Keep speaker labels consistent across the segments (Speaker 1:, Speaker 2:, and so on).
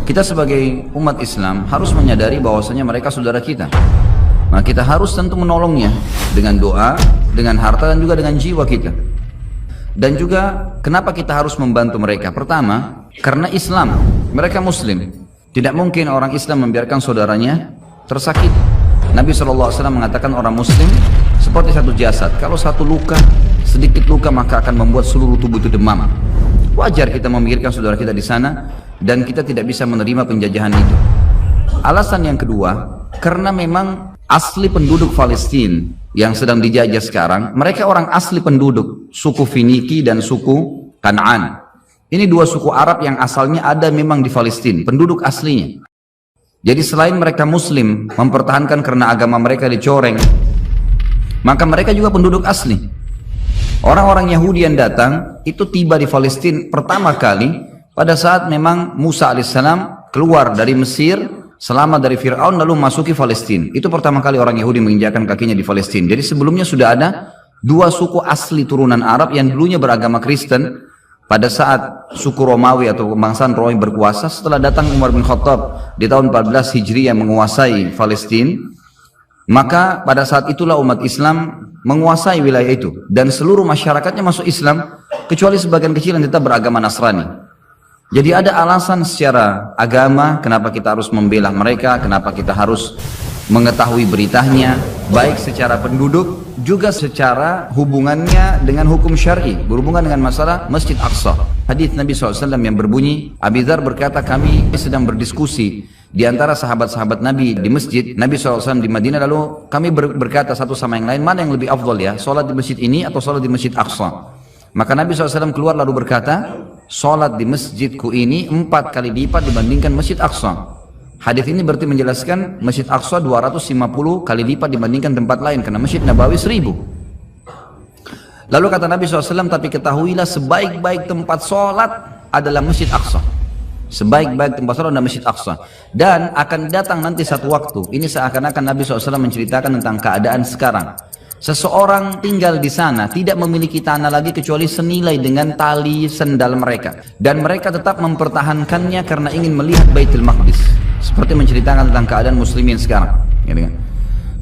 Speaker 1: Kita sebagai umat Islam harus menyadari bahwasanya mereka saudara kita. Nah, kita harus tentu menolongnya dengan doa, dengan harta dan juga dengan jiwa kita. Dan juga kenapa kita harus membantu mereka? Pertama, karena Islam, mereka Muslim. Tidak mungkin orang Islam membiarkan saudaranya tersakiti. Nabi SAW mengatakan orang Muslim seperti satu jasad. Kalau satu luka, sedikit luka maka akan membuat seluruh tubuh itu demam. Wajar kita memikirkan saudara kita di sana dan kita tidak bisa menerima penjajahan itu. Alasan yang kedua, karena memang asli penduduk Palestina yang sedang dijajah sekarang, mereka orang asli penduduk suku Finiki dan suku Kanaan. Ini dua suku Arab yang asalnya ada memang di Palestina, penduduk aslinya. Jadi selain mereka Muslim mempertahankan karena agama mereka dicoreng, maka mereka juga penduduk asli. Orang-orang Yahudi yang datang itu tiba di Palestina pertama kali pada saat memang Musa alaihissalam keluar dari Mesir, selamat dari Fir'aun lalu masuki Palestina. Itu pertama kali orang Yahudi menginjakkan kakinya di Palestina. Jadi sebelumnya sudah ada dua suku asli turunan Arab yang dulunya beragama Kristen. Pada saat suku Romawi atau kebangsaan Romawi berkuasa, setelah datang Umar bin Khattab di tahun 14 Hijriah menguasai Palestina, maka pada saat itulah umat Islam menguasai wilayah itu dan seluruh masyarakatnya masuk Islam kecuali sebagian kecil yang tetap beragama Nasrani. Jadi ada alasan secara agama kenapa kita harus membela mereka, kenapa kita harus mengetahui beritanya, baik secara penduduk juga secara hubungannya dengan hukum syar'i, berhubungan dengan masalah Masjid Aqsa. Hadis Nabi SAW yang berbunyi, Abi Dzar berkata, kami sedang berdiskusi di antara sahabat-sahabat Nabi di masjid, Nabi SAW di Madinah, lalu kami berkata satu sama yang lain, mana yang lebih afdal ya, sholat di masjid ini atau sholat di Masjid Aqsa? Maka Nabi SAW keluar lalu berkata, sholat di masjidku ini 4 kali lipat dibandingkan Masjid Aqsa. Hadis ini berarti menjelaskan Masjid Aqsa 250 kali lipat dibandingkan tempat lain, karena Masjid Nabawi 1000. Lalu kata Nabi SAW, tapi ketahuilah sebaik-baik tempat sholat adalah Masjid Aqsa. Sebaik-baik tempat sholat adalah Masjid Aqsa. Dan akan datang nanti satu waktu, ini seakan-akan Nabi SAW menceritakan tentang keadaan sekarang. Seseorang tinggal di sana tidak memiliki tanah lagi kecuali senilai dengan tali sendal mereka, dan mereka tetap mempertahankannya karena ingin melihat Baitul Maqdis, seperti menceritakan tentang keadaan muslimin sekarang.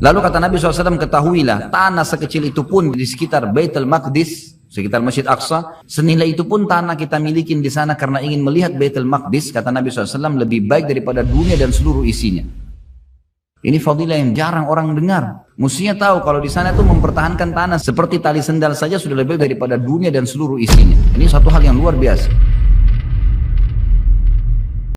Speaker 1: Lalu kata Nabi SAW, ketahuilah tanah sekecil itu pun di sekitar Baitul Maqdis, sekitar Masjid Aqsa, senilai itu pun tanah kita milikin di sana karena ingin melihat Baitul Maqdis, kata Nabi SAW, lebih baik daripada dunia dan seluruh isinya. Ini fadilah yang jarang orang dengar. Mestinya tahu kalau di sana itu mempertahankan tanah seperti tali sendal saja sudah lebih baik daripada dunia dan seluruh isinya. Ini satu hal yang luar biasa.